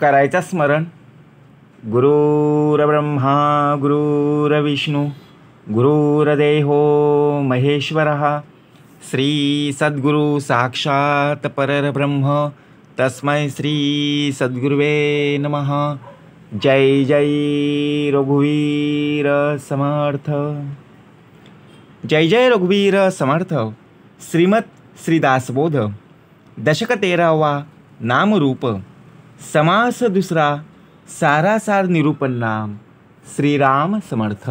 करायचं स्मरण. गुरुर्ब्रह्मा गुरुर्विष्णू गुरुर्देवो महेश्वरः श्री सद्गुरु साक्षात परब्रह्म तस्मै श्री सद्गुरुवे नमः. जय जय रघुवीर समर्थ. जय जय रघुवीर समर्थ. श्रीमत श्रीदासबोध दशक 13वा नामरूप समास दुसरा सारासार निरूपण नाम श्रीराम समर्थ.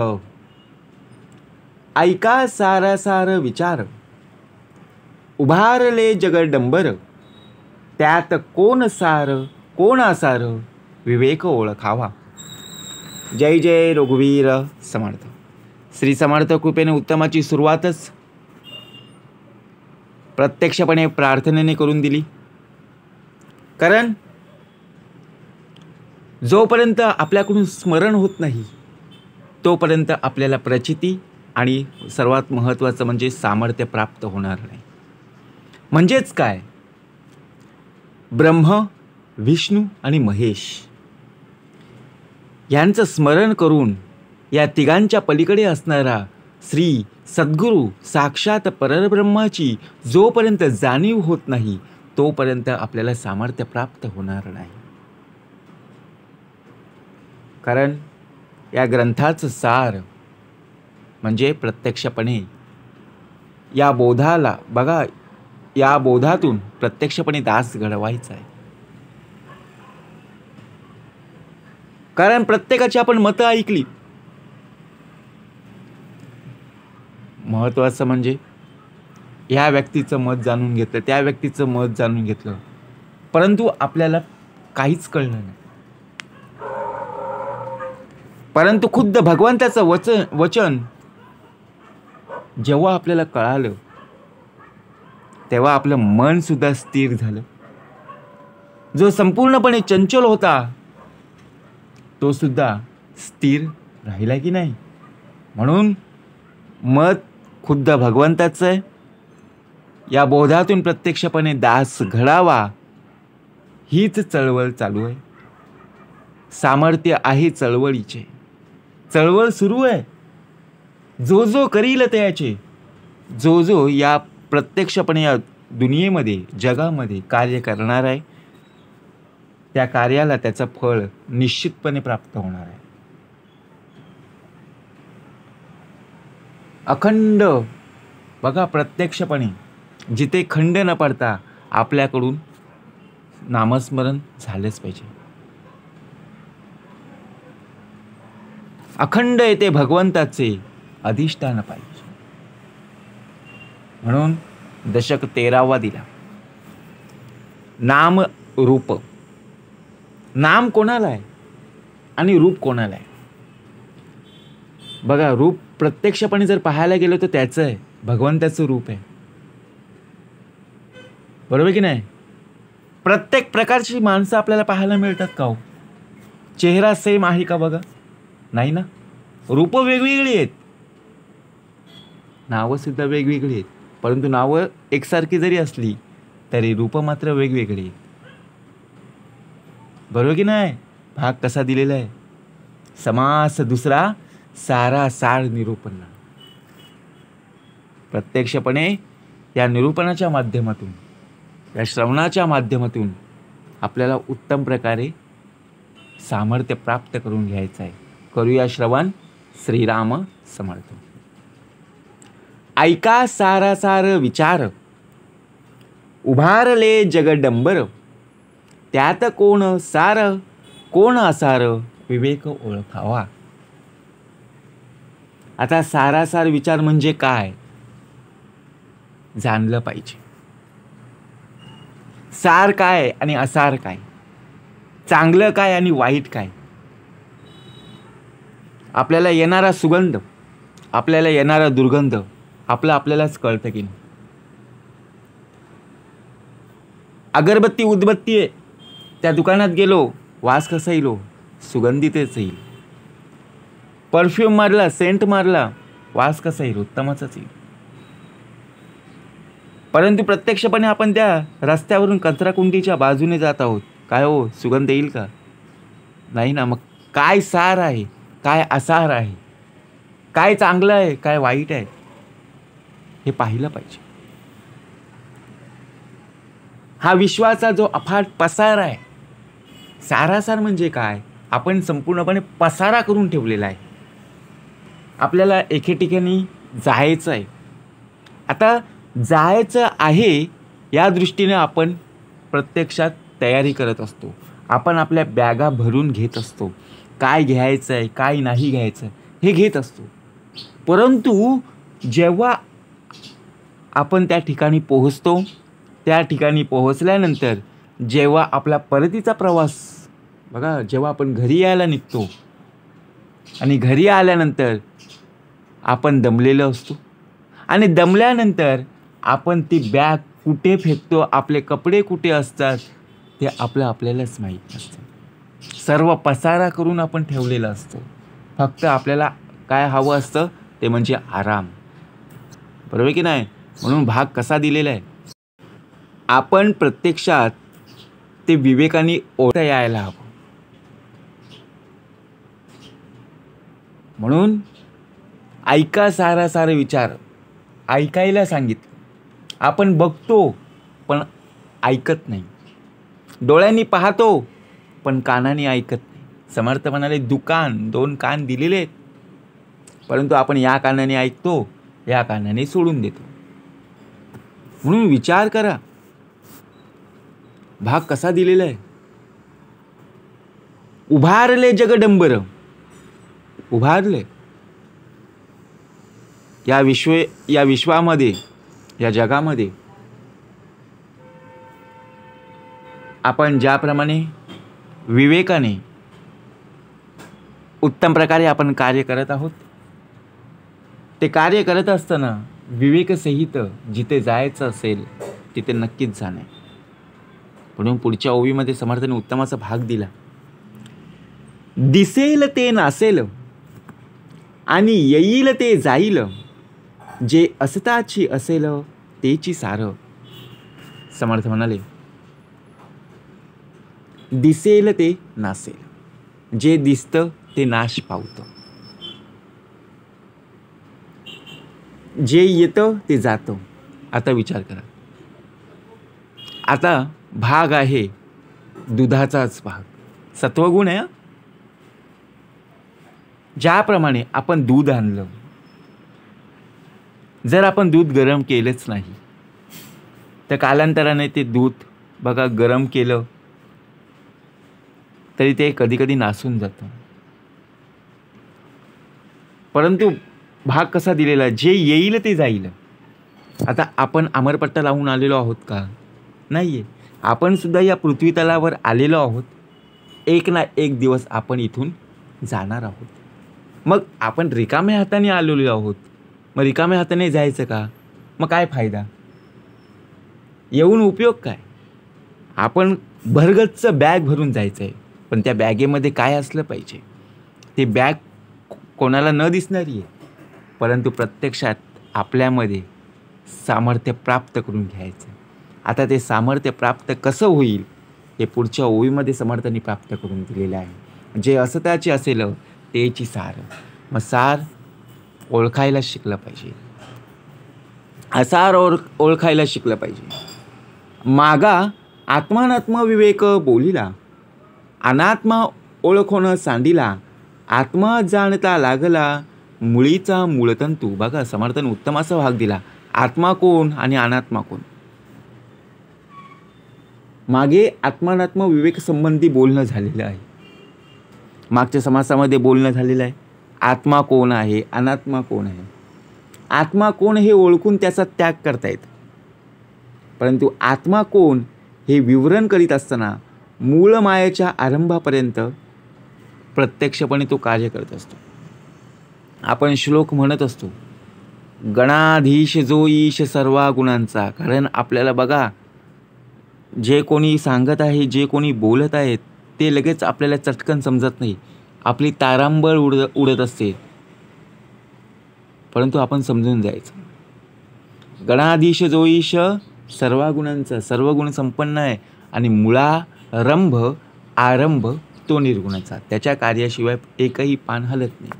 ऐका सारासार विचार उभारले जगडंबर त्यात कोण सार कोण आसार विवेक ओळखावा. जय जय रघुवीर समर्थ. श्री समर्थ कृपेने उत्तमाची सुरुवातच प्रत्यक्षपणे प्रार्थनेने करून दिली. कारण जोपर्यंत आपल्याकडून स्मरण होत नाही तोपर्यंत आपल्याला प्रचिती आणि सर्वात महत्त्वाचं म्हणजे सामर्थ्य प्राप्त होणार नाही. म्हणजेच काय, ब्रह्म विष्णू आणि महेश यांचं स्मरण करून या तिघांच्या पलीकडे असणारा श्री सद्गुरू साक्षात परब्रह्माची जोपर्यंत जाणीव होत नाही तोपर्यंत आपल्याला सामर्थ्य प्राप्त होणार नाही. कारण या ग्रंथाचं सार म्हणजे प्रत्यक्षपणे या बोधाला बघा, या बोधातून प्रत्यक्षपणे दास घडवायचा आहे. कारण प्रत्येकाची आपण मतं ऐकली. महत्त्वाचं म्हणजे ह्या व्यक्तीचं मत जाणून घेतलं, त्या व्यक्तीचं मत जाणून घेतलं, परंतु आपल्याला काहीच कळलं नाही. परंतु खुद्द भगवंताचं वचन जेव्हा आपल्याला कळालं तेव्हा आपलं मन सुद्धा स्थिर झालं. जो संपूर्णपणे चंचल होता तो सुद्धा स्थिर राहिला की नाही. म्हणून मत खुद्द भगवंताचं आहे. या बोधातून प्रत्यक्षपणे दास घडावा हीच चळवळ चालू आहे. सामर्थ्य आहे चळवळीचे. चळवळ सुरू आहे. जो जो करील त्याचे, जो जो या प्रत्यक्षपणे या दुनियेमध्ये जगामध्ये कार्य करणार आहे त्या कार्याला त्याचं फळ निश्चितपणे प्राप्त होणार आहे. अखंड बघा, प्रत्यक्षपणे जिथे खंड न पडता आपल्याकडून नामस्मरण झालेच पाहिजे. अखंड येथे भगवंताचे अधिष्ठान पाहिजे. म्हणून दशक 13वा दिला. नाम रूप. नाम कोणाला आहे आणि रूप कोणाला आहे. बघा, रूप प्रत्यक्षपणे जर पाहायला गेलो तर त्याचं आहे, भगवंताचं रूप आहे. बरोबर की नाही. प्रत्येक प्रकारची माणसं आपल्याला पाहायला मिळतात का हो? चेहरा सेम आहे का बघा? नाही ना. रूप वेगवेगळी आहेत, नावं सुद्धा वेगवेगळी आहेत. परंतु नावं एकसारखी जरी असली तरी रूप मात्र वेगवेगळी आहेत. बरोबर की नाही. भाग कसा दिलेला आहे. समास दुसरा सारासार निरूपण. प्रत्यक्षपणे या निरूपणाच्या माध्यमातून, या श्रवणाच्या माध्यमातून आपल्याला उत्तम प्रकारे सामर्थ्य प्राप्त करून घ्यायचं आहे. करूया श्रवण. श्रीराम समर्थ. ऐका सारासार विचार उभारले जगडंबर त्यात कोण सार कोण आसार विवेक ओळखावा. आता सारासार विचार म्हणजे काय जाणलं पाहिजे. सार काय आणि असार काय, चांगलं काय आणि वाईट काय. आपल्याला येणारा सुगंध, आपल्याला येणारा दुर्गंध आपल्यालाच कळतं की नाही. अगरबत्ती उदबत्ती आहे, त्या दुकानात गेलो, वास कसा येईल, सुगंधितच येईल. परफ्यूम मारला, सेंट मारला, वास कसा येईल, उत्तमाचाच येईल. परंतु प्रत्यक्षपणे आपण त्या रस्त्यावरून कचराकुंडीच्या बाजूने जात आहोत, काय हो सुगंध येईल का? नाही ना. मग काय सार आहे, काय असार आहे, काय चांगलं आहे, काय वाईट आहे, हे पाहिलं पाहिजे. हा विश्वाचा जो अफाट पसारा आहे, सारासार म्हणजे काय, आपण संपूर्णपणे पसारा करून ठेवलेला आहे. आपल्याला एके ठिकाणी जायचं आहे. आता जायचं आहे या दृष्टीने आपण प्रत्यक्षात तयारी करत असतो. आपण आपल्या बॅगा भरून घेत असतो. काय घ्यायचं आहे, काय नाही घ्यायचं हे घेत असतो. परंतु जेव्हा आपण त्या ठिकाणी पोहोचतो, त्या ठिकाणी पोहोचल्यानंतर जेव्हा आपला परतीचा प्रवास, बघा, जेव्हा आपण घरी यायला निघतो आणि घरी आल्यानंतर आपण दमलेलो असतो आणि दमल्यानंतर आपण ती बॅग कुठे फेकतो, आपले कपडे कुठे असतात ते आपल्यालाच माहीत नसतं. सर्व पसारा करून आपण ठेवलेलं असतो. फक्त आपल्याला काय हवं असतं ते म्हणजे आराम. बरोबर की नाही? म्हणून भाग कसा दिलेला आहे, आपण प्रत्यक्षात ते विवेकाने ओढता यायला हवं. म्हणून ऐका सारा विचार, ऐकायला सांगितलं. आपण बघतो पण ऐकत नाही, डोळ्यांनी पाहतो पण कानाने ऐकत नाही. समर्थ म्हणाले, दुकान 2 कान दिलेले आहेत, परंतु आपण या कानाने ऐकतो, या कानाने सोडून देतो. म्हणून विचार करा, भाग कसा दिलेला आहे. उभारले जगडंबर, उभारले या विश्वामध्ये, या जगामध्ये आपण ज्याप्रमाणे विवेकाने उत्तम प्रकारे आपण कार्य करत आहोत, ते कार्य करत असताना विवेकसहित जिथे जायचं असेल तिथे नक्कीच जाणे. म्हणून पुढच्या ओवीमध्ये समर्थाने उत्तम असा भाग दिला. दिसेल ते नासेल आणि येईल ते जाईल, जे असताची असेल तेची सार. समर्थ म्हणाले, दिसेल ते नासेल, जे दिसतं ते नाश पावतं, जे येतं ते जातं. आता विचार करा, आता भाग आहे दुधाचाच भाग, सत्वगुण आहे. ज्याप्रमाणे आपण दूध आणलं, जर आपण दूध गरम केलंच नाही तर कालांतराने ते दूध, बघा, गरम केलं तरी ते कधी कधी नासून जातं. परंतु भाग कसा दिलेला, जे येईल ते जाईल. आता आपण अमरपट्टा लावून आलेलो आहोत का? नाहीये. आपण सुद्धा या पृथ्वी तलावर आलेलो आहोत. एक ना एक दिवस आपण इथून जाणार आहोत. मग आपण रिकाम्या हाताने आलेलो आहोत, मग रिकाम्या हाताने जायचं का? मग काय फायदा? येऊन उपयोग काय? आपण भरगच्च बॅग भरून जायचं आहे, पण त्या बॅगेमध्ये काय असलं पाहिजे? ती बॅग कोणाला न दिसणारी आहे, परंतु प्रत्यक्षात आपल्यामध्ये सामर्थ्य प्राप्त करून घ्यायचं. आता ते सामर्थ्य प्राप्त कसं होईल हे पुढच्या ओळीमध्ये समर्थांनी प्राप्त करून दिलेलं आहे. जे असताचे असेल तेची सार. मग सार ओळखायला शिकलं पाहिजे, असार ओळखायला शिकलं पाहिजे. मागा आत्मानात्म विवेक बोलिला, अनात्मा ओळखोन सांडिला, आत्मा जाणता लागला, मुळीचा मूळतंतू. बघा, समर्थन उत्तम असा भाग दिला. आत्मा कोण आणि अनात्मा कोण? मागे आत्मानात्म विवेक संबंधी बोलणं झालेलं आहे, मागच्या समासामध्ये बोलणं झालेलं आहे. आत्मा कोण आहे, अनात्मा कोण आहे. आत्मा कोण हे ओळखून त्याचा त्याग करता येतं, परंतु आत्मा कोण हे विवरण करीत असताना मूळ मायेच्या आरंभापर्यंत प्रत्यक्षपणे तो कार्य करत असतो. आपण श्लोक म्हणत असतो, गणाधीश जो ईश सर्वा गुणांचा. कारण आपल्याला बघा, जे कोणी सांगत आहे, जे कोणी बोलत आहेत ते लगेच आपल्याला चटकन समजत नाही. आपली तारांबळ उडत असते, परंतु आपण समजून जायचं. गणाधीश जो ईश सर्व गुणांचा, सर्व गुण संपन्न आहे आणि मुळारंभ आरंभ तो निर्गुणाचा, त्याच्या कार्याशिवाय एकही पान हलत नाही.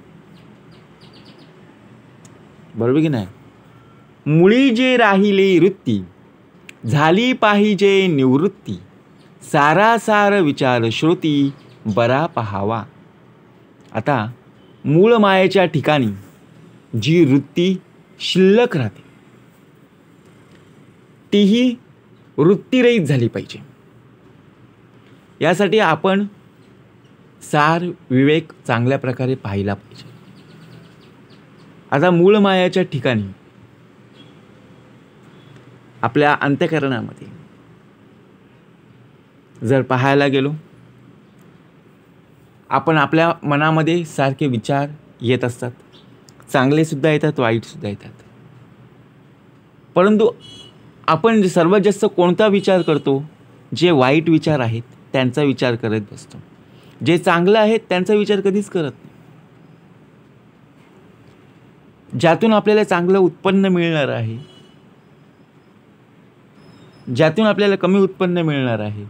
बरोबर की नाही? मुळी जे राहिले वृत्ती, झाली पाहिजे निवृत्ती, सारासार विचार श्रुती, बरा पहावा. आता मूळ मायेच्या ठिकाणी जी वृत्ती शिल्लक राहते तीही वृत्तीरहित झाली पाहिजे. यासाठी आपण सार विवेक चांगल्या प्रकारे पाहिला पाहिजे. आता मूळ मायाच्या ठिकाणी आपल्या अंतःकरणामध्ये जर पाहायला गेलो, आपण आपल्या मनामध्ये सारखे विचार येत असतात. चांगले सुद्धा येतात, वाईट सुद्धा येतात. परंतु आपण सर्वात जास्त कोणता विचार करतो? जे वाईट विचार आहेत त्यांचा विचार करत बसतो. जे चांगलं आहेत त्यांचा विचार कधीच करत नाही. ज्यातून आपल्याला चांगलं उत्पन्न मिळणार आहे, ज्यातून आपल्याला कमी उत्पन्न मिळणार आहे,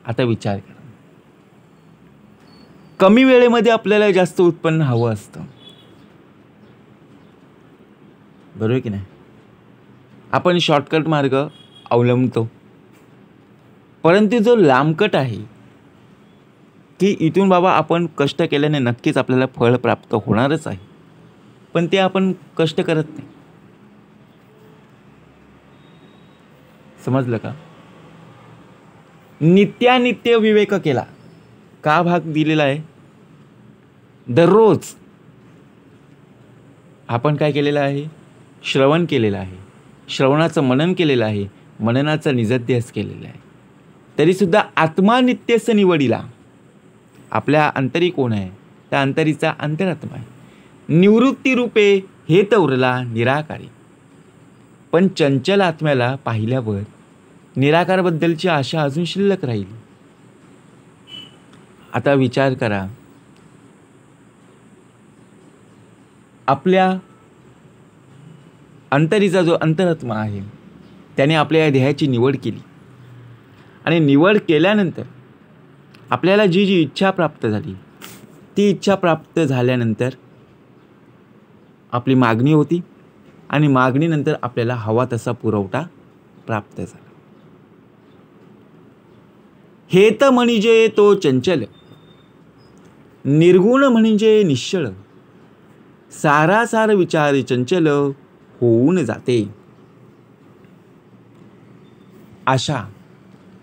आता विचार करा. कमी वेळेमध्ये आपल्याला जास्त उत्पन्न हवं असतं. बरोबर की नाही? आपण शॉर्टकट मार्ग अवलंबतो. परंतु जो लांबकट आहे की इथून बाबा आपण कष्ट केल्याने नक्कीच आपल्याला फळ प्राप्त होणारच आहे, पण ते आपण कष्ट करत नाही. समजलं का? नित्यानित्य विवेक केला का भाग दिलेला आहे? दररोज आपण काय केलेलं आहे? श्रवण केलेलं आहे. श्रवणाचं मनन केलेलं आहे. मननाचा निजध्यास केलेला आहे. तरी सुद्धा आत्मा नित्यस निवडिला. आपल्या अंतरी कोण आहे? त्या अंतरीचा अंतरात्मा आहे. निवृत्ती रूपे हे तवरला निराकारी. पण चंचल आत्म्याला पाहिल्यावर निराकारबद्दलची आशा अजून शिल्लक राहील. आता विचार करा, आपल्या अंतरीचा जो अंतरात्मा आहे त्याने आपल्या या देहाची निवड केली आणि निवड केल्यानंतर आपल्याला जी जी इच्छा प्राप्त झाली, ती इच्छा प्राप्त झाल्यानंतर आपली मागणी होती आणि मागणीनंतर आपल्याला हवा तसा पुरवठा प्राप्त झाला. हे तर म्हणजे तो चंचल, निर्गुण म्हणजे निश्चळ, सारासार विचार चंचल होऊन जाते. आशा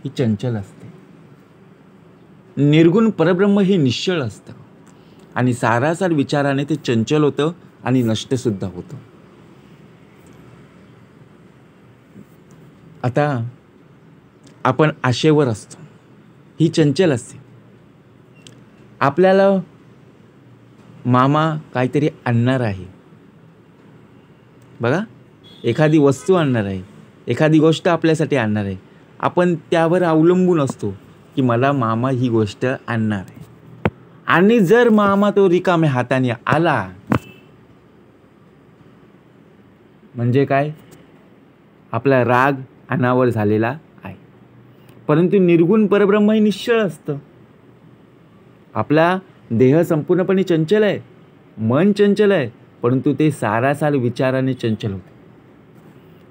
ही चंचल असते, निर्गुण परब्रह्म हे निश्चळ असतं आणि सारासार विचाराने ते चंचल होतं आणि नष्ट सुद्धा होतं. आता आपण आशेवर असतो, ही चंचल असते. आपल्याला मामा काहीतरी आणणार आहे, बघा, एखादी वस्तू आणणार आहे, एखादी गोष्ट आपल्यासाठी आणणार आहे. आपण त्यावर अवलंबून असतो की मला मामा ही गोष्ट आणणार आहे. आणि जर मामा तो रिकाम्या हाताने आला म्हणजे काय? आपला राग अनावर झालेला आहे. परंतु निर्गुण परब्रह्म हे निश्चळ असतं. आपला देह संपूर्णपणे चंचल आहे, मन चंचल आहे, परंतु ते सारासार विचाराने चंचल होते.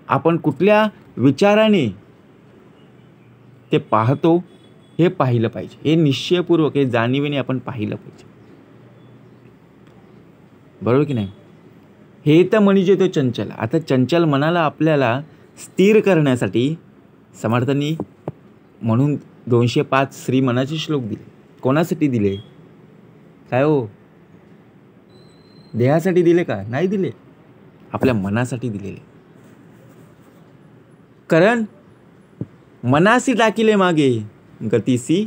आपण कुठल्या विचाराने ते पाहतो हे पाहिलं पाहिजे. हे निश्चयपूर्वक, हे जाणीवेने आपण पाहिलं पाहिजे. बरोबर की नाही? हे तर म्हणजे तो चंचल. आता चंचल मनाला आपल्याला स्थिर करण्यासाठी समर्थांनी म्हणून 205 श्री मनाचे श्लोक दिले. कोणासाठी दिले? काय हो, देहासाठी दिले का? नाही दिले, आपल्या मनासाठी दिलेले. कारण मनासी टाकिले मागे, गतीसी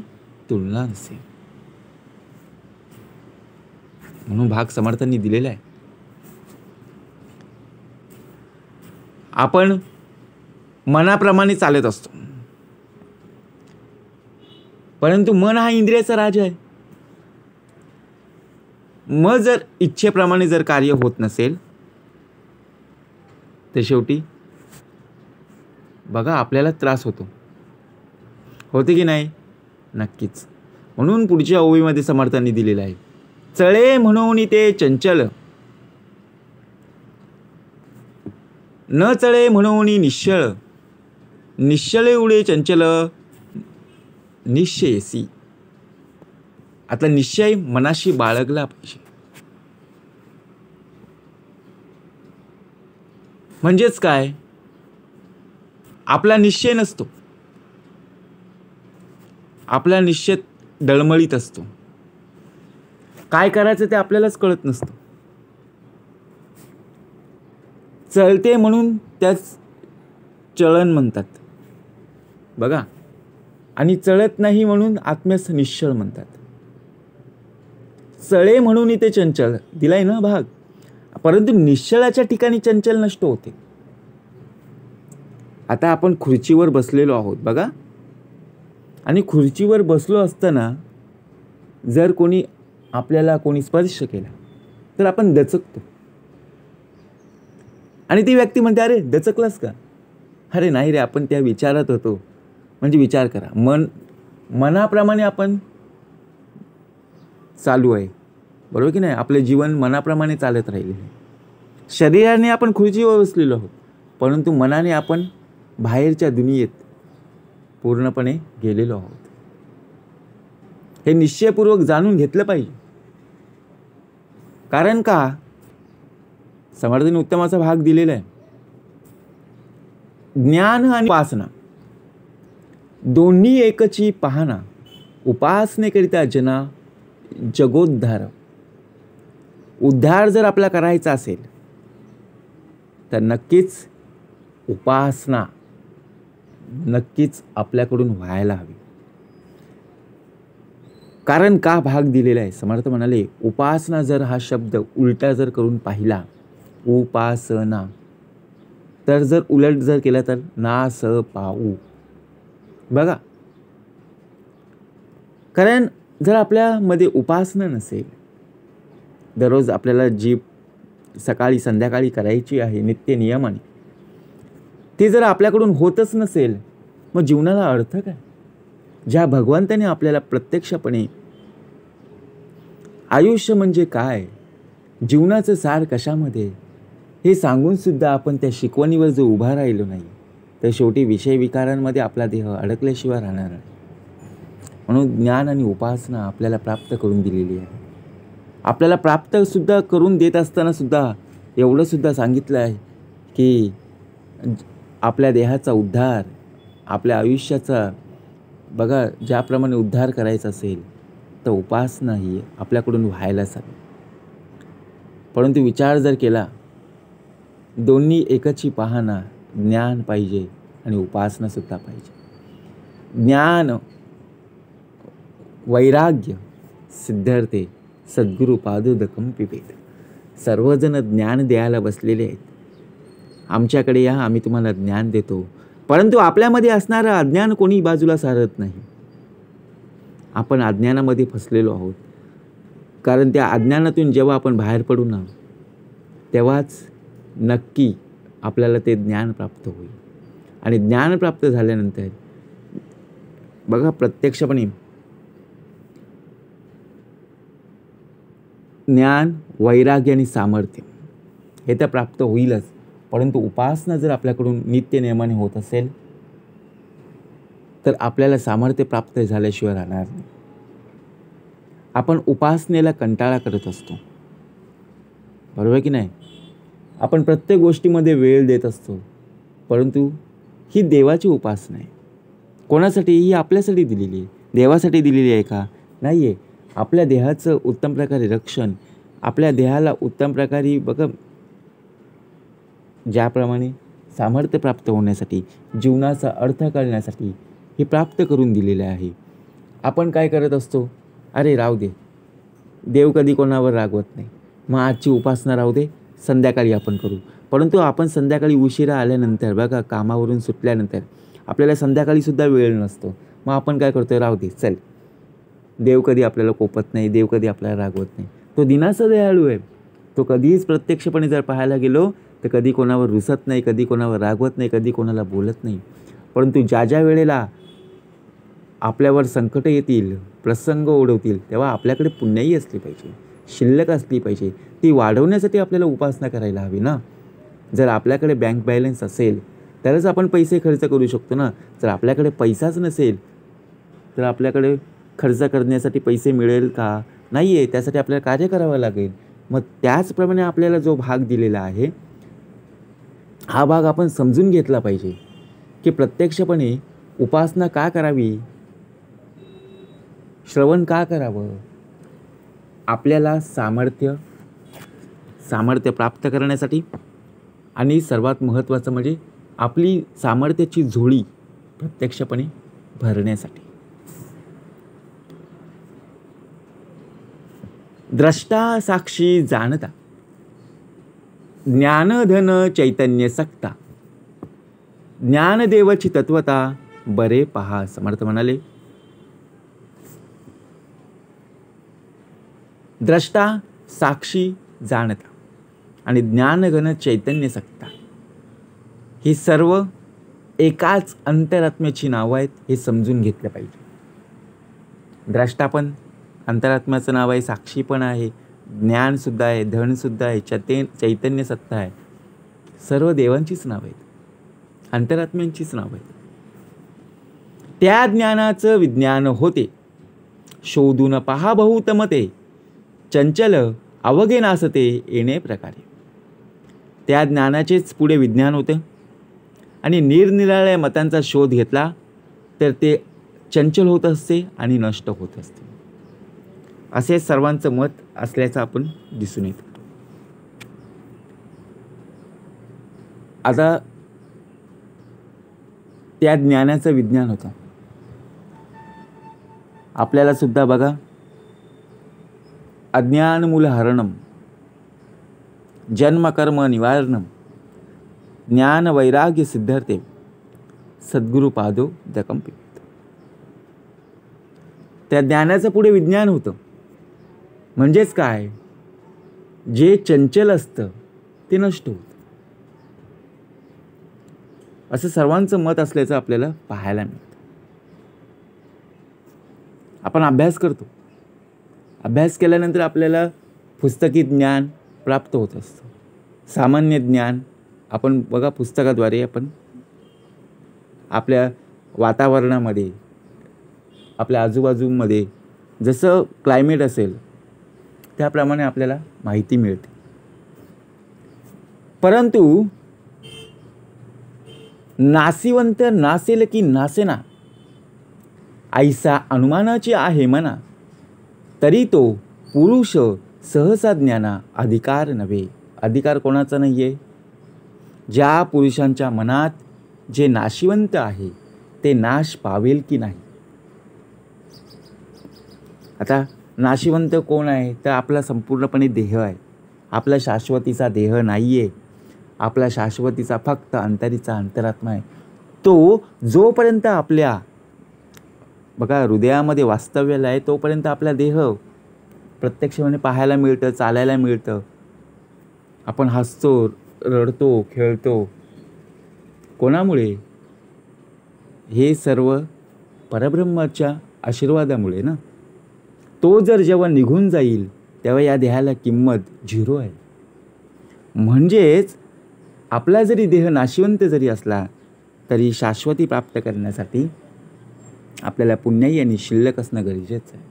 तुलना नसे. म्हणून भाग समर्थांनी दिलेला आहे. आपण मनाप्रमाणे चालत असतो, परंतु मन हा इंद्रियाचा राजा आहे. मग जर इच्छेप्रमाणे जर कार्य होत नसेल तर शेवटी बघा आपल्याला त्रास होतो. होते की नाही? नक्कीच. म्हणून पुढच्या ओळीमध्ये समर्थांनी दिलेलं आहे, चळे म्हणून ते चंचल, न चळे म्हणून निश्चळ, निश्चळे उडे चंचल निश्चयसी. आता निश्चय मनाशी बाळगला पाहिजे. म्हणजेच काय, आपला निश्चय नसतो, आपला निश्चय डळमळीत असतो. काय करायचं ते आपल्यालाच कळत नसतं. चळते म्हणून त्याच चळण म्हणतात बघा, आणि चळत नाही म्हणून आत्म्यास निश्चळ म्हणतात. चळे म्हणून ते चंचल दिलाय ना भाग, परंतु निश्चळाच्या ठिकाणी चंचल नष्ट होते. आता आपण खुर्चीवर बसलेलो आहोत बघा, आणि खुर्चीवर बसलो असताना जर कोणी आपल्याला स्पर्श केला तर आपण दचकतो, आणि ती व्यक्ती म्हणते, अरे दचकलास का? अरे नाही रे, आपण त्या विचारात होतो. म्हणजे विचार करा, मनाप्रमाणे आपण चालू आहे, बरोबर की नाही? आपले जीवन मनाप्रमाणे चालत राहिले. शरीराने आपण खुर्चीवर बसलेलो आहोत, परंतु मनाने आपण बाहेरच्या दुनियेत पूर्णपणे गेलेलो आहोत. हे निश्चयपूर्वक जाणून घेतलं पाहिजे. कारण का, समर्थांनी उत्तम असा भाग दिलेला आहे, ज्ञान आणि उपासना दोन्ही एकची पाहना, उपासनेकरिता जना जगोद्धार. उद्धार जर आपला करायचा असेल तर नक्कीच उपासना नक्कीच आपल्याकडून व्हायला हवी. कारण का भाग दिलेला आहे, समर्थ म्हणाले, उपासना जर हा शब्द उलटा जर करून पाहिला, उपासना, तर जर उलट जर केला तर ना स पाऊ. बघा, कारण जर आपल्यामध्ये उपासना नसेल, दररोज आपल्याला जी सकाळी संध्याकाळी करायची आहे नित्य नियमाने, ते जर आपल्याकडून होतच नसेल, मग जीवनाला अर्थ काय? ज्या भगवंताने आपल्याला प्रत्यक्षपणे आयुष्य म्हणजे काय, जीवनाचं सार कशामध्ये, हे सांगून सुद्धा आपण त्या शिकवणीवर जर उभा राहिलो नाही, तर शेवटी विषय विकारांमध्ये आपला देह अडकल्याशिवाय राहणार नाही. म्हणून ज्ञान आणि उपासना आपल्याला प्राप्त करून दिलेली आहे. आपल्याला प्राप्त सुद्धा करून देत असताना सुद्धा एवढं सुद्धा सांगितलं आहे की आपल्या देहाचा उद्धार, आपल्या आयुष्याचा बघा ज्याप्रमाणे उद्धार करायचा असेल तर उपासना ही आपल्याकडून व्हायलाच हवी. परंतु विचार जर केला, दोन्ही एकची पाहना, ज्ञान पाहिजे आणि उपासना सुद्धा पाहिजे. ज्ञान वैराग्य सिद्धार्थे सद्गुरु पादोदकम पिबेत. सर्वजण ज्ञान द्यायला बसलेले आहेत. आमच्याकडे या, आम्ही तुम्हाला ज्ञान देतो. परंतु आपल्यामध्ये असणारं अज्ञान कोणी बाजूला सारत नाही. आपण अज्ञानामध्ये फसलेलो आहोत. कारण त्या अज्ञानातून जेव्हा आपण बाहेर पडू ना, तेव्हाच नक्की आपल्याला ते ज्ञान प्राप्त होईल. आणि ज्ञान प्राप्त झाल्यानंतर बघा प्रत्यक्षपणे ज्ञान, वैराग्य आणि सामर्थ्य हे तर प्राप्त होईलच, परंतु उपासना जर आपल्याकडून नित्य नियमाने होत असेल तर आपल्याला सामर्थ्य प्राप्त झाल्याशिवाय राहणार नाही. आपण उपासनेला कंटाळा करत असतो, बरोबर की नाही? आपण प्रत्येक गोष्टीमध्ये वेळ देत असतो, परंतु ही देवाची उपासना आहे. कोणासाठी? ही आपल्यासाठी दिलेली आहे. देवासाठी दिलेली आहे का? नाही आहे. आपल्या देहाचं उत्तम प्रकारे रक्षण, आपल्या देहाला उत्तम प्रकारे बघा ज्याप्रमाणे सामर्थ्य प्राप्त होण्यासाठी, जीवनाचा अर्थ कळण्यासाठी हे प्राप्त करून दिलेले आहे. आपण काय करत असतो? अरे राहू दे, देव कधी कोणावर रागवत नाही, मग आजची उपासना राहू दे, संध्याकाळी आपण करू. परंतु आपण संध्याकाळी उशिरा आल्यानंतर बघा, कामावरून सुटल्यानंतर आपल्याला संध्याकाळीसुद्धा वेळ नसतो. मग आपण काय करतो? राहू दे, चल, देव कधी आपल्याला कोपत नाही, देव कधी आपल्याला रागवत नाही. तो दिनाचा दयाळू आहे. तो कधीच प्रत्यक्षपणे जर पाहायला गेलो तर कधी कोणावर रुसत नाही, कधी कोणावर रागवत नाही, कधी कोणाला बोलत नाही. परंतु ज्या ज्या वेळेला आपल्यावर संकट येतील, प्रसंग ओढवतील, तेव्हा आपल्याकडे पुण्याही असली पाहिजे, शिल्लक असली पाहिजे. ती वाढवण्यासाठी आपल्याला उपासना करायला हवी ना. जर आपल्याकडे बँक बॅलन्स असेल तरच आपण पैसे खर्च करू शकतो ना. जर आपल्याकडे पैसाच नसेल तर आपल्याकडे खर्च करण्यासाठी पैसे मिळेल का? नाही आहे. त्यासाठी आपल्याला कार्य करावं लागेल. मग त्याचप्रमाणे आपल्याला जो भाग दिलेला आहे हा भाग आपण समजून घेतला पाहिजे की प्रत्यक्षपणे उपासना का करावी, श्रवण का करावं. आपल्याला सामर्थ्य प्राप्त करण्यासाठी आणि सर्वात महत्त्वाचं म्हणजे आपली सामर्थ्याची झोळी प्रत्यक्षपणे भरण्यासाठी. द्रष्टा साक्षी जाणता, ज्ञानधन चैतन्य सक्ता, ज्ञानदेवची तत्वता बरे पहा. समर्थ म्हणाले, द्रष्टा साक्षी जाणता आणि ज्ञानघन चैतन्य सक्ता ही सर्व एकाच अंतरात्म्याची नावं आहेत. हे समजून घेतलं पाहिजे. द्रष्टा पण अंतरात्म्याचं नाव आहे, साक्षी पण आहे, ज्ञानसुद्धा आहे, धनसुद्धा आहे, चैतन्य सत्ता आहे. सर्व देवांचीच नावं आहेत, अंतरात्म्यांचीच नावं आहेत. त्या ज्ञानाचं विज्ञान होते, शोधून पहा बहुतमते, चंचल अवघे नासते येणे प्रकारे. त्या ज्ञानाचेच पुढे विज्ञान होते आणि निरनिराळ्या मतांचा शोध घेतला तर ते चंचल होत असते आणि नष्ट होत असते. असे सर्वांचं मत असल्याचं आपण दिसून येतं. आता त्या ज्ञानाचं विज्ञान होतं. आपल्याला सुद्धा बघा, अज्ञानमूलहरणम, जन्मकर्म निवारणम, ज्ञान वैराग्य सिद्धार्थे, सद्गुरुपादो दकंपित. त्या ज्ञानाचं पुढे विज्ञान होतं. म्हणजेच काय, जे चंचल असतं ते नष्ट होतं. असं सर्वांचं मत असल्याचं आपल्याला पाहायला मिळतं. आपण अभ्यास करतो. अभ्यास केल्यानंतर आपल्याला पुस्तकी ज्ञान प्राप्त होत असतं. सामान्य ज्ञान आपण बघा, पुस्तकाद्वारे आपण आपल्या वातावरणामध्ये, आपल्या आजूबाजूमध्ये जसं क्लायमेट असेल त्याप्रमाणे आपल्याला माहिती मिळते. परंतु नासिवंत नासेल की नासेना, ऐसा अनुमानाची आहे मना, तरी तो पुरुष सहसा ज्ञाना अधिकार नव्हे. अधिकार कोणाचा नाही आहे? ज्या पुरुषांच्या मनात जे नाशिवंत आहे ते नाश पावेल की नाही. आता नाशिवंत कोण आहे? तर आपला संपूर्णपणे देह आहे. आपला शाश्वतीचा देह नाही आहे. आपला शाश्वतीचा फक्त अंतरीचा अंतरात्मा आहे. तो जोपर्यंत आपल्या बघा हृदयामध्ये वास्तव्याला आहे तोपर्यंत आपला देह प्रत्यक्षपणे पाहायला मिळतं, चालायला मिळतं. आपण हसतो, रडतो, खेळतो. कोणामुळे? हे सर्व परब्रह्माच्या आशीर्वादामुळे ना. तो जर जेव्हा निघून जाईल तेव्हा या देहाला किंमत 0 आहे. म्हणजेच आपला जरी देह नाशिवंत जरी असला तरी शाश्वती प्राप्त करण्यासाठी आपल्याला पुण्याई आणि शिल्लक असणं गरजेचं आहे.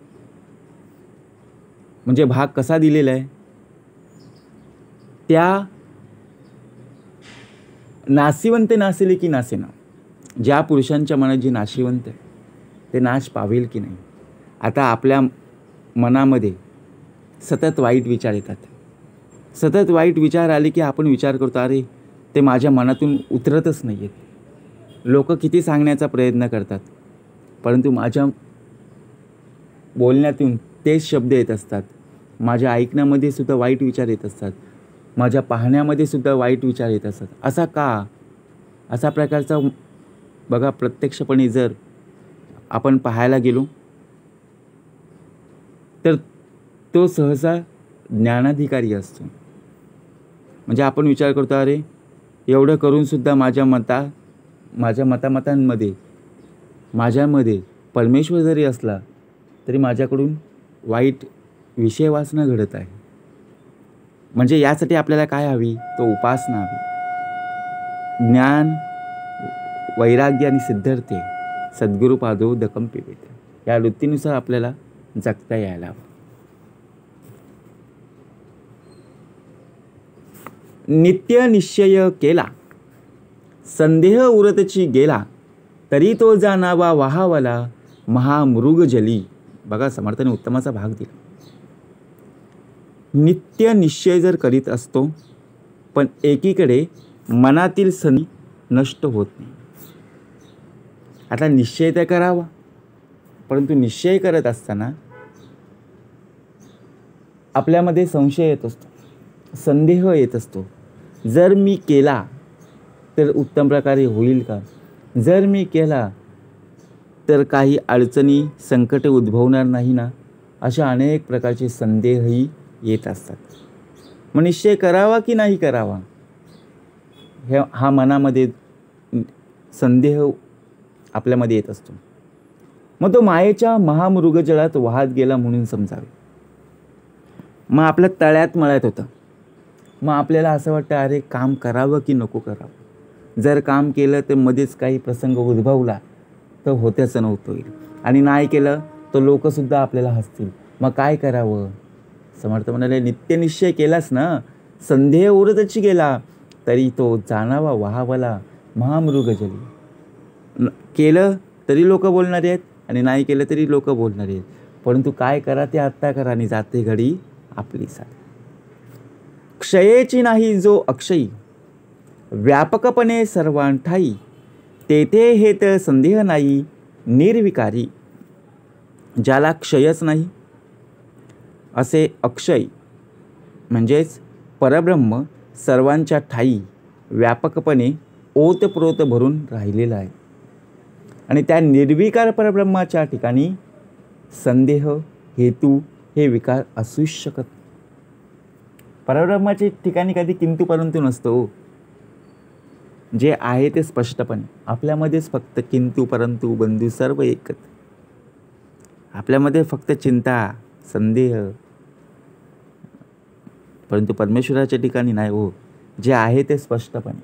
म्हणजे भाग कसा दिलेला आहे? त्या नाशिवंत नासेल की नासेना, ज्या पुरुषांच्या मनात जे नाशिवंत आहे ते नाश पावेल की नाही. आता आपल्या मनामध्ये सतत वाईट विचार येतात. सतत वाईट विचार आले की आपण विचार करतो, अरे ते माझ्या मनातून उतरतच नाही आहेत. लोक किती सांगण्याचा प्रयत्न करतात परंतु माझ्या बोलण्यातून तेच शब्द येत असतात. माझ्या ऐकण्यामध्ये सुद्धा वाईट विचार येत असतात. माझ्या पाहण्यामध्ये सुद्धा वाईट विचार येत असतात. असा का? असा प्रकारचा बघा प्रत्यक्षपणे जर आपण पाहायला गेलो तर तो सहसा ज्ञानाधिकारी असतो. म्हणजे आपण विचार करतो, अरे एवढं करूनसुद्धा माझ्या मतामध्ये माझ्यामध्ये परमेश्वर जरी असला तरी माझ्याकडून वाईट विषय वासना घडत आहे. म्हणजे यासाठी आपल्याला काय हवी? तो उपासना हवी. ज्ञान, वैराग्य आणि सिद्धार्थे सद्गुरु पादो दकम पिबेत, या वृत्तीनुसार आपल्याला जगता यायला हवं. नित्य निश्चय केला, संदेह उरतची गेला, तरी तो जाणावा वाहावला महामृग जली. बघा, समर्थाने उत्तमाचा भाग दिला. नित्य निश्चय जर करीत असतो, पण एकीकडे मनातील संधी नष्ट होत नाही. आता निश्चय तर करावा, परंतु निश्चय करत असताना आपल्यामध्ये संशय येत असतो, संदेह येत असतो. जर मी केला तर उत्तम प्रकारे होईल का? जर मी केला तर काही अडचणी, संकटे उद्भवणार नाही ना? अशा अनेक प्रकारचे संदेहही येत असतात. मग निश्चय करावा की नाही करावा, हा मनामध्ये संदेह आपल्यामध्ये येत असतो. मग तो मायेच्या महामृगजळात वाहत गेला म्हणून समजावे. मग आपल्या तळ्यात मळ्यात होतं. मग आपल्याला असं वाटतं, अरे काम करावं की नको करावं. जर काम केलं तर मध्येच काही प्रसंग उद्भवला तर होत्याचं नव्हतं होईल, आणि नाही केलं तर लोकसुद्धा आपल्याला हसतील. मग काय करावं? समर्थ म्हणाले, नित्यनिश्चय केलास ना, संदेह उरतच गेला, तरी तो जाणावा वाहावला महामृगजली. केलं तरी लोक बोलणार आहेत आणि नाही केलं तरी लोक बोलणार आहेत, परंतु काय करा ते आत्ता करा, आणि जाते घडी आपली साथ. क्षयेची नाही जो अक्षयी, व्यापकपणे सर्वांठाई, तेथे हेत संदेह नाही निर्विकारी. ज्याला क्षयच नाही असे अक्षय म्हणजेच परब्रह्म सर्वांच्या ठाई व्यापकपणे ओतप्रोत भरून राहिलेला आहे. आणि त्या निर्विकार परब्रह्माच्या ठिकाणी संदेह, हेतू हे विकार असूच शकत नाही. परब्रह्माच्या ठिकाणी कधी किंतु परंतु नसतो. जे आहे ते स्पष्टपणे आपल्यामध्येच फक्त किंतु परंतु बंधू सर्व एकच. आपल्यामध्ये फक्त चिंता, संदेह, परंतु परमेश्वराच्या ठिकाणी नाही हो. जे आहे ते स्पष्टपणे.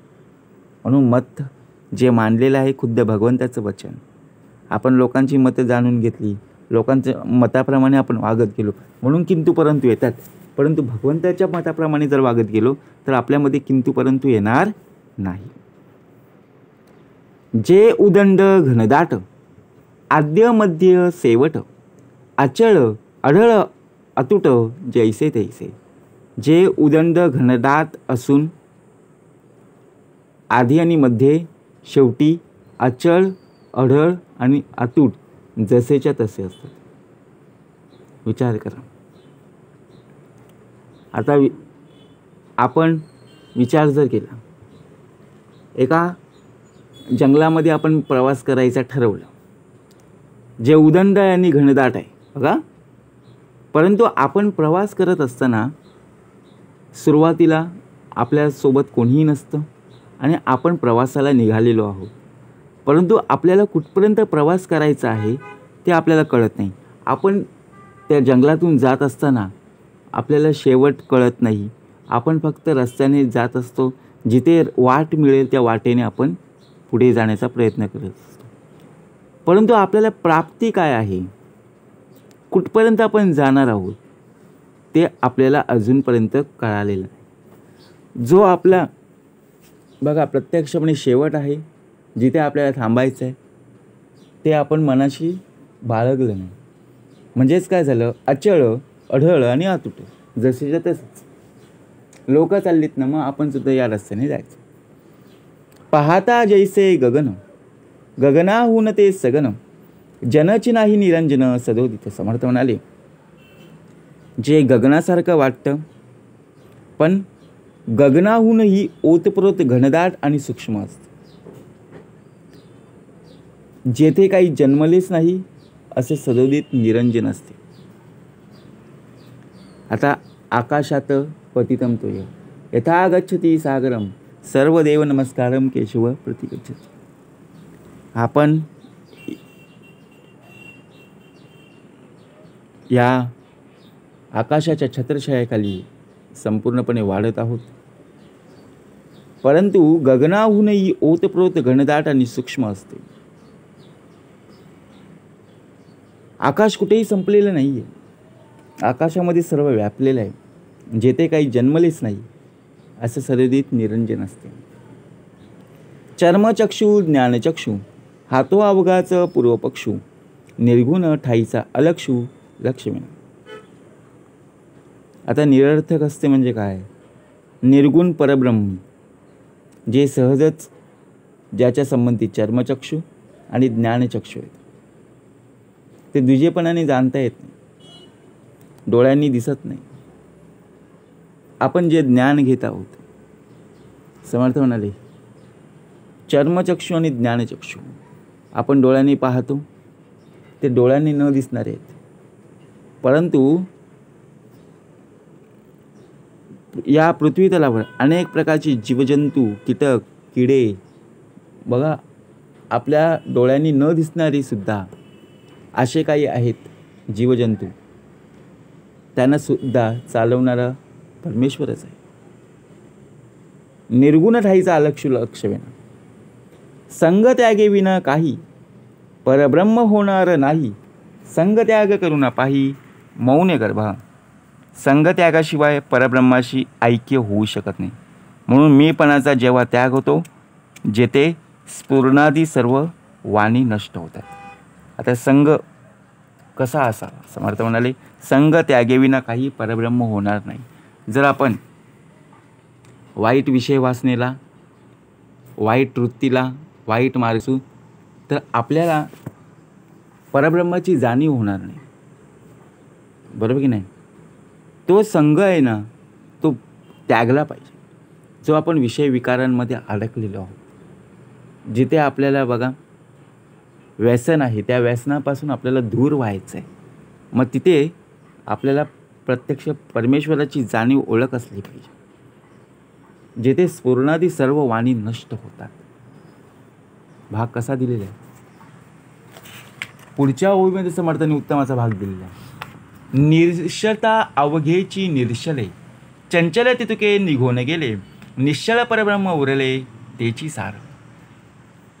म्हणून मत जे मांडलेलं आहे खुद्द भगवंताचं वचन. आपण लोकांची मतं जाणून घेतली, लोकांच्या मताप्रमाणे आपण वागत गेलो म्हणून किंतु परंतु येतात. परंतु भगवंताच्या मताप्रमाणे जर वागत गेलो तर आपल्यामध्ये किंतु परंतु येणार नाही. जे उदंड घनदाट, आद्य मध्य शेवट, अचळ अढळ अतुट जैसे तैसे. जे उदंड घनदाट असून आधी आणि मध्ये, शेवटी अचळ अढळ आणि अतूट जसेच्या तसे असतात. विचार करा. आता आपण विचार जर केला, एका जंगलामध्ये आपण प्रवास करायचा ठरवलं, जे उदंड आहे आणि घनदाट आहे बघा. परंतु आपण प्रवास करत असताना सुरुवातीला आपल्यासोबत कोणीही नसतं आणि आपण प्रवासाला निघालेलो आहोत. परंतु आपल्याला कुठपर्यंत प्रवास करायचा आहे ते आपल्याला कळत नाही. आपण त्या जंगलातून जात असताना आपल्याला शेवट कळत नाही. आपण फक्त रस्त्याने जात असतो. जिथे वाट मिळेल त्या वाटेने आपण पुढे जाण्याचा प्रयत्न करत असतो. परंतु आपल्याला प्राप्ती काय आहे, कुठपर्यंत आपण जाणार आहोत ते आपल्याला अजूनपर्यंत कळालेलं नाही. जो आपला बघा प्रत्यक्षपणे शेवट आहे, जिथे आपल्याला थांबायचं आहे ते आपण मनाशी बाळगलं नाही. म्हणजेच काय झालं, अचळ अढळ आणि अतुट जसेच्या तसंच. लोक चाललीत ना, मग आपण सुद्धा या रस्त्याने जायचं. पाहता जैसे गगन, गगनाहून ते सगन, जनची नाही निरंजन सदोदित. समर्थ म्हणाले, जे गगनासारखं वाटतं पण गगनाहूनही ओतप्रोत घनदाट आणि सूक्ष्म असतं. जेथे काही जन्मलेच नाही असे सदोदित निरंजन असते. आता आकाशात पतितं तोय यथा गच्छति सागरम सर्वदेव नमस्कारम केशव प्रतिगच्छति. आपण या आकाशाच्या छत्रछायाखाली संपूर्णपणे वाढत आहोत. परंतु गगनाहूनही ओतप्रोत घनदाट आणि सूक्ष्म असते. आकाश कुठेही संपलेलं नाही आहे. आकाशामध्ये सर्व व्यापलेलं आहे. जेथे काही जन्मलेच नाही असं सर्वदित निरंजन असते. चर्मचक्षु ज्ञानचक्षु हातो अवघाचं पूर्वपक्षू निर्गुण ठाईचा अलक्षू लक्ष्मी. आता निरर्थक असते म्हणजे काय? निर्गुण परब्रह्म जे सहजच ज्याच्या संबंधी चर्मचक्षु आणि ज्ञानचक्षु आहेत ते द्विजेपणाने जाणता येत नाही, डोळ्यांनी दिसत नाही. आपण जे ज्ञान घेत आहोत, समर्थ म्हणाले चर्मचक्षु आणि ज्ञानचक्षु आपण डोळ्यांनी पाहतो ते डोळ्यांनी न दिसणारे आहेत. परंतु या पृथ्वी तलावर अनेक प्रकारची जीवजंतू, कीटक, किडे बघा, आपल्या डोळ्यांनी न दिसणारी सुद्धा असे काही आहेत जीवजंतू, त्यांना सुद्धा चालवणारा परमेश्वरच आहे. निर्गुण ठाईचा अलक्षू लक्षवेना संग त्यागे विना काही परब्रह्म होणार नाही. संग त्याग करुणा पाही मौन गर्भा. संगत्यागाशिवाय परब्रह्माशी ऐक्य होऊ शकत नाही. म्हणून मीपणाचा जेव्हा त्याग होतो जेथे स्फुरणादी सर्व वाणी नष्ट होतात. आता संग कसा असावा? समर्थ म्हणाले संग त्यागेविना काही परब्रह्म होणार नाही. जर आपण वाईट विषय वासनेला, वाईट वृत्तीला, वाईट मार्गसू तर आपल्याला परब्रह्माची जाणीव होणार नाही. बरोबर की नाही? तो संघ आहे ना, तो त्यागला पाहिजे. जो आपण विषय विकारांमध्ये अडकलेलो आहोत, जिथे आपल्याला बघा व्यसन आहे, त्या व्यसनापासून आपल्याला दूर व्हायचं आहे. मग तिथे आपल्याला प्रत्यक्ष परमेश्वराची जाणीव, ओळख असली पाहिजे. जिथे स्फुरणादी सर्व वाणी नष्ट होतात. भाग कसा दिलेला आहे? पुढच्या ओळीमध्ये समर्थाने उत्तमाचा भाग दिलेला आहे. निश्चलता अवघेची निर्शले चंचल तितुके निघून गेले. निश्चल परब्रह्म उरले तेची सार.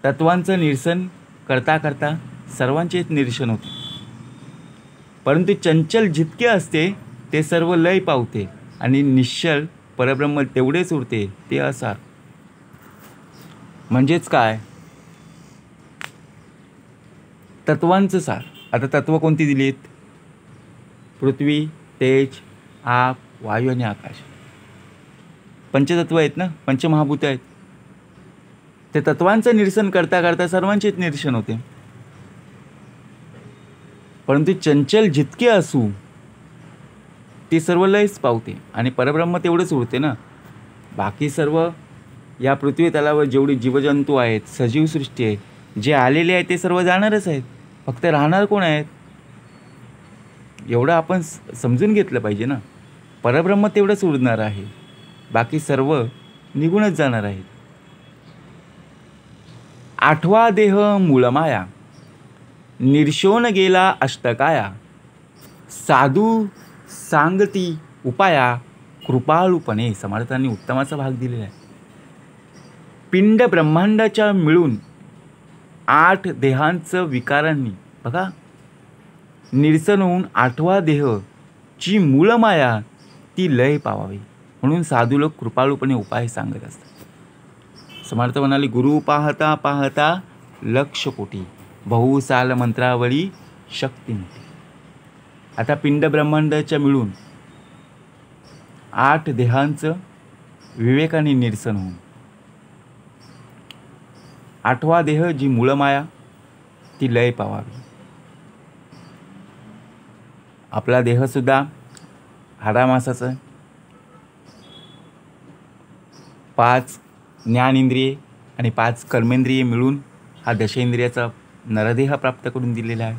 तत्वांचं निरसन करता करता सर्वांचेच निरसन होते. परंतु चंचल जितके असते ते सर्व लय पावते आणि निश्चल परब्रह्म तेवढेच उरते ते असार. म्हणजेच काय? तत्वांचं सार. आता तत्व कोणती दिलीत? पृथ्वी, तेज, आप, वायू आणि आकाश. पंचतत्व आहेत ना, पंचमहाभूत आहेत. ते तत्वांचं निरसन करता करता सर्वांचेच निरसन होते. परंतु चंचल जितके असू ते सर्व लयच पावते आणि परब्रह्म तेवढंच उरते ना. बाकी सर्व या पृथ्वी तलावर जेवढी जीवजंतू आहेत, सजीव सृष्टी आहे, जे आलेले आहेत ते सर्व जाणारच आहेत. फक्त राहणार कोण आहेत एवढं आपण समजून घेतलं पाहिजे ना. परब्रह्म तेवढंच उरणार आहे, बाकी सर्व निघूनच जाणार आहेत. आठवा देह मूळमाया निर्शोन गेला अष्टकाया. साधू सांगती उपाया कृपाळूपणे. समर्थांनी उत्तमाचा भाग दिलेला आहे. पिंड ब्रह्मांडाच्या मिळून 8 देहांचं विकारांनी बघा निरसन होऊन 8वा देह ची मूळमाया ती लय पावावी म्हणून साधू लोक कृपाळूपणे उपाय सांगत असतात. समर्थ म्हणाले गुरु पाहता पाहता लक्ष कोटी बहुसाल मंत्रावळी शक्ती मोठी. आता पिंड ब्रह्मांडाच्या मिळून 8 देहांचं विवेकाने निरसन होऊन 8वा देह जी मूळमाया ती लय पावावी. आपला देहसुद्धा हाडामासाचा आहे. 5 ज्ञानेंद्रिये आणि 5 कर्मेंद्रिये मिळून हा दशेंद्रियाचा नरदेह प्राप्त करून दिलेला आहे.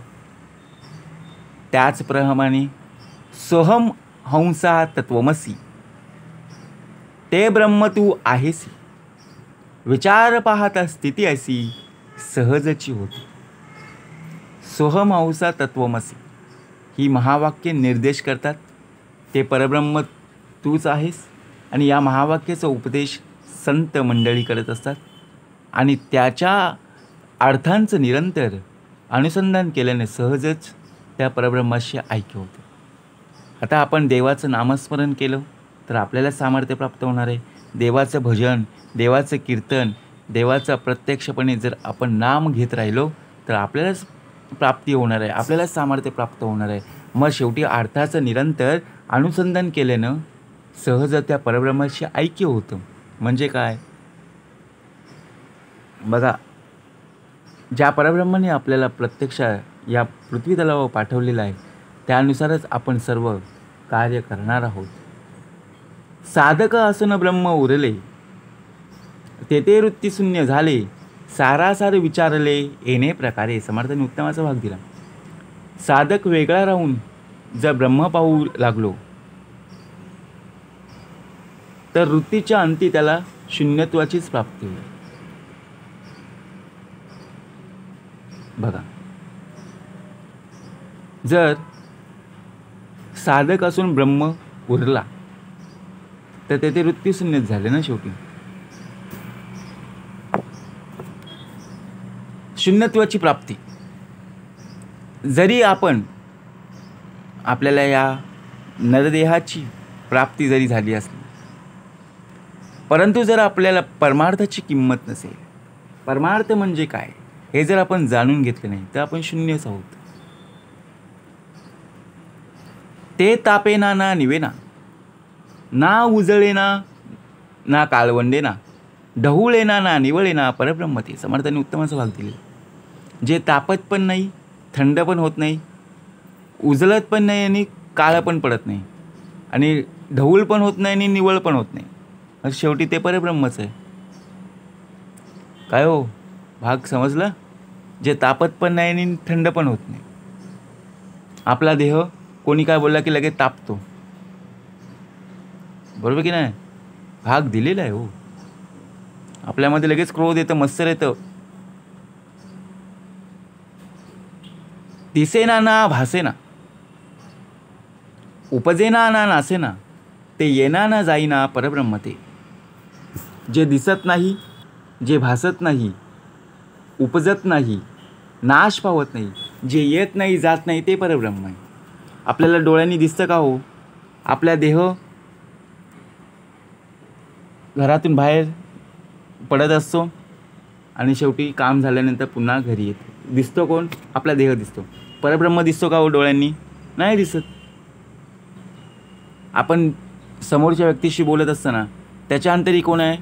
त्याचप्रमाणे सोहम हंसा तत्वमसी ते ब्रह्म तू आहेसी. विचार पाहता स्थिती अशी सहजची होती. सोहम हंसा तत्वमसी ही महावाक्ये निर्देश करतात ते परब्रह्म तूच आहेस आणि या महावाक्याचा उपदेश संत मंडळी करत असतात आणि त्याच्या अर्थांचं निरंतर अनुसंधान केल्याने सहजच त्या परब्रह्माशी ऐक्य होतं. आता आपण देवाचं नामस्मरण केलं तर आपल्याला सामर्थ्य प्राप्त होणार आहे. देवाचं भजन, देवाचं कीर्तन, देवाचा प्रत्यक्षपणे जर आपण नाम घेत राहिलो तर आपल्यालाच प्राप्ती होणार आहे, आपल्याला सामर्थ्य प्राप्त होणार आहे. मग शेवटी अर्थाचं निरंतर अनुसंधान केल्यानं सहज त्या परब्रह्माशी ऐक्य होतं. म्हणजे काय बघा, ज्या परब्रह्माने आपल्याला प्रत्यक्ष या पृथ्वी तलावर पाठवलेलं आहे त्यानुसारच आपण सर्व कार्य करणार आहोत. साधक असून ब्रह्म उरले, तेथे वृत्ती शून्य झाले, सारासार विचारले येणे प्रकारे. समर्थाने उत्तमाचा भाग दिला. साधक वेगळा राहून जर ब्रह्म पाहू लागलो तर वृत्तीच्या अंती त्याला शून्यत्वाचीच प्राप्ती होईल. बघा, जर साधक असून ब्रह्म उरला तर तेथे वृत्ती शून्यच झाले ना. शेवटी शून्यत्वाची प्राप्ती. जरी आपल्याला या नरदेहाची प्राप्ती जरी झाली असली परंतु जर आपल्याला परमार्थाची किंमत नसेल, परमार्थ म्हणजे काय हे जर आपण जाणून घेतले नाही तर आपण शून्यच आहोत. ते तापेना ना निवेना, ना उजळेना ना काळवंडेना, ढवळेना ना निवळेना परब्रह्म ते. समर्थाने उत्तमाचा भाग दिले. जे तापत पण नाही, थंड पण होत नाही, उजळत पण नाही आणि काळं पण पडत नाही आणि ढवूळ पण होत नाही आणि निवळ पण होत नाही, शेवटी ते परब्रह्मच आहे. काय हो, भाग समजला? जे तापत पण नाही आणि थंड पण होत नाही. आपला देह कोणी काय बोलला की लगेच तापतो, बरोबर की नाही? भाग दिलेला आहे हो. आपल्यामध्ये लगेच क्रोध येतं, मत्सर येतं. दिसेना ना भासेना, उपजेना ना नासेना, ते येना ना जाईना परब्रह्म ते. जे दिसत नाही, जे भासत नाही, उपजत नाही, नाश पावत नाही, जे येत नाही जात नाही ते परब्रह्म आहे. आपल्याला डोळ्यांनी दिसतं का हो? आपला देह घरातून बाहेर पडत असतो आणि शेवटी काम झाल्यानंतर पुन्हा घरी येतो. दिसतो कोण? आपला देह दिसतो. परब्रह्म दिसतो का हो डोळ्यांनी? नाही दिसत. आपण समोरच्या व्यक्तीशी बोलत असताना त्याच्या अंतरी कोण आहे?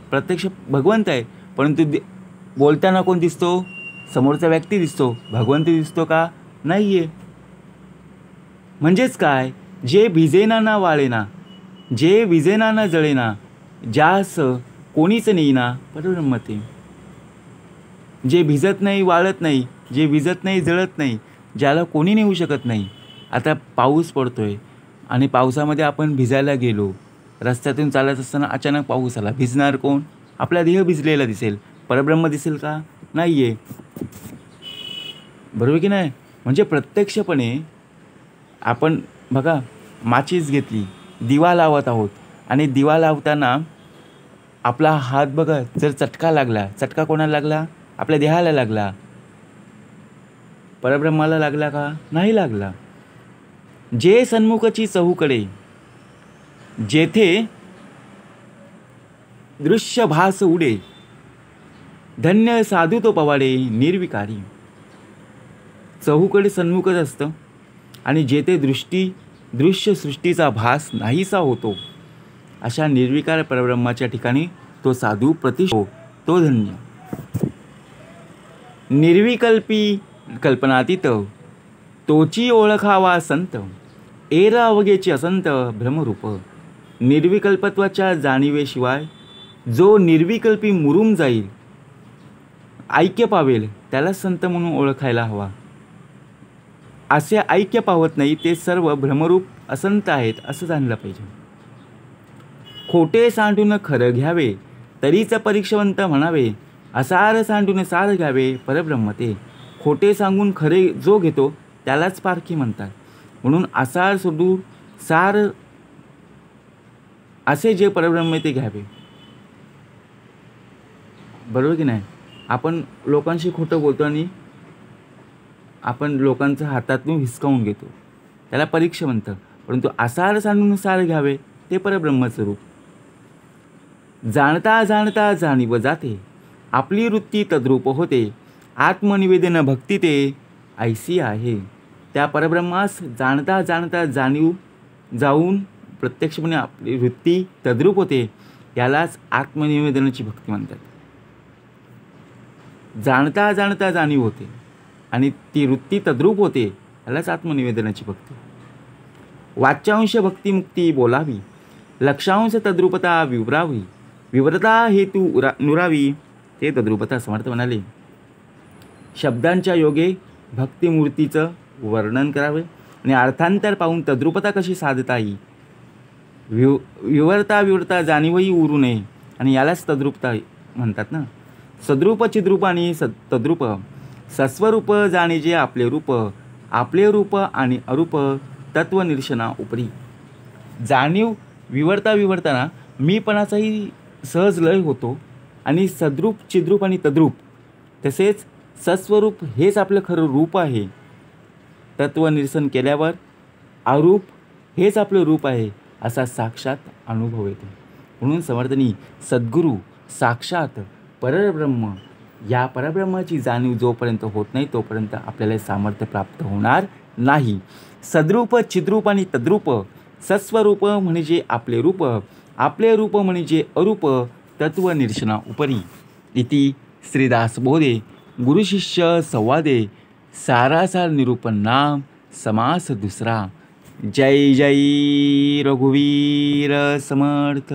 प्रत्यक्ष भगवंत आहे. परंतु बोलताना कोण दिसतो? समोरचा व्यक्ती दिसतो. भगवंत दिसतो का? नाही आहे. म्हणजेच काय? जे भिजेना ना वाळेना, जे विजेना ना जळेना, ज्यास कोणीच नेईना परब्रह्म ते. जे भिजत नाही, वाळत नाही, जे विजत नाही, जळत नाही, ज्याला कोणी नेऊ शकत नाही. आता पाऊस पडतोय आणि पावसामध्ये आपण भिजायला गेलो, रस्त्यातून चालत असताना अचानक पाऊस आला, भिजणार कोण? आपला देह भिजलेला दिसेल. परब्रह्म दिसेल का? नाही आहे, बरोबर की नाही? म्हणजे प्रत्यक्षपणे आपण बघा, माचीस घेतली, दिवा लावत आहोत आणि दिवा लावताना आपला हात बघा, जर चटका लागला, चटका कोणाला लागला? आपल्या देहाला लागला. परब्रह्माला लागला का? नाही लागला. जे सन्मुखची चहूकडे, जेथे दृश्य भास उडे, धन्य साधू तो पवाडे निर्विकारी. चहूकडे सन्मुखच असतं आणि जेथे दृश्य सृष्टीचा भास नाहीसा होतो अशा निर्विकार परब्रह्माच्या ठिकाणी तो साधू प्रतिष्ठो, तो धन्य. निर्विकल्पी कल्पनातीत, तोची ओळखावा संत, एर अवघेची असंत भ्रमरूप. निर्विकल्पत्वाच्या जाणीवेशिवाय जो निर्विकल्पी मुरून जाईल, ऐक्य पावेल, त्याला संत म्हणून ओळखायला हवा. असे ऐक्य पावत नाही ते सर्व भ्रमरूप असंत आहेत असं जाणलं पाहिजे. खोटे सांडून खरं घ्यावे, तरीच परीक्षवंत म्हणावे, असार सांडून सार घ्यावे परब्रह्म ते. खोटे सांगून खरे जो घेतो त्यालाच पारखी म्हणतात. म्हणून आसार सदूर सार असे जे परब्रह्म ते घ्यावे. बरोबर की नाही? आपण लोकांशी खोटं बोलतो आणि आपण लोकांचं हातातून हिसकावून घेतो, त्याला परीक्षा म्हणतं. परंतु आसार सांडून सार घ्यावे ते परब्रह्मचं रूप. जाणता जाणता जाणीव जाते, आपली वृत्ती तद्रूप होते, आत्मनिवेदन भक्ती ते ऐसी आहे. त्या परब्रह्मास जाणता जाणता जाणीव जाऊन प्रत्यक्षपणे आपली वृत्ती तद्रूप होते, यालाच आत्मनिवेदनाची भक्ती म्हणतात. जाणता जाणता जाणीव होते आणि ती वृत्ती तद्रूप होते, यालाच आत्मनिवेदनाची भक्ती. वाच्यांश भक्ती मुक्ती बोलावी, लक्षांश तद्रूपता विवरावी, विवरता हेतू नुरावी, ते तद्रूपता. समर्थ म्हणाले, शब्दांच्या योगे भक्तिमूर्तीचं वर्णन करावे आणि अर्थांतर पाहून तद्रूपता कशी साधता येईल, विवरता जाणीवही उरू नये, आणि यालाच तद्रूपता म्हणतात ना. सद्रूप चिद्रूप आणि तद्रूप, सस्वरूप जाणे जे आपले रूप, आपले रूप आणि अरूप तत्वनिर्शना उपरी. जाणीव विवरताना मीपणाचाही सहज लय होतो आणि सद्रूप चिद्रूप आणि तद्रूप तसेच सस्वरूप हेच आपलं खरं रूप आहे. तत्वनिर्सन केल्यावर अरूप हेच आपलं रूप आहे असा साक्षात अनुभव येतो. म्हणून समर्थनी सद्गुरू साक्षात परब्रह्म, या परब्रह्माची जाणीव जोपर्यंत होत नाही तोपर्यंत आपल्याला सामर्थ्य प्राप्त होणार नाही. सद्रूप चिद्रूप आणि तद्रूप, सस्वरूप म्हणजे आपले रूप, आपले रूप म्हणजे अरूप तत्वनिर्शना उपरी. इति श्रीदासबोधे गुरुशिष्य संवादे सारासार निरूपण नाम समास दुसरा. जय जय रघुवीर समर्थ.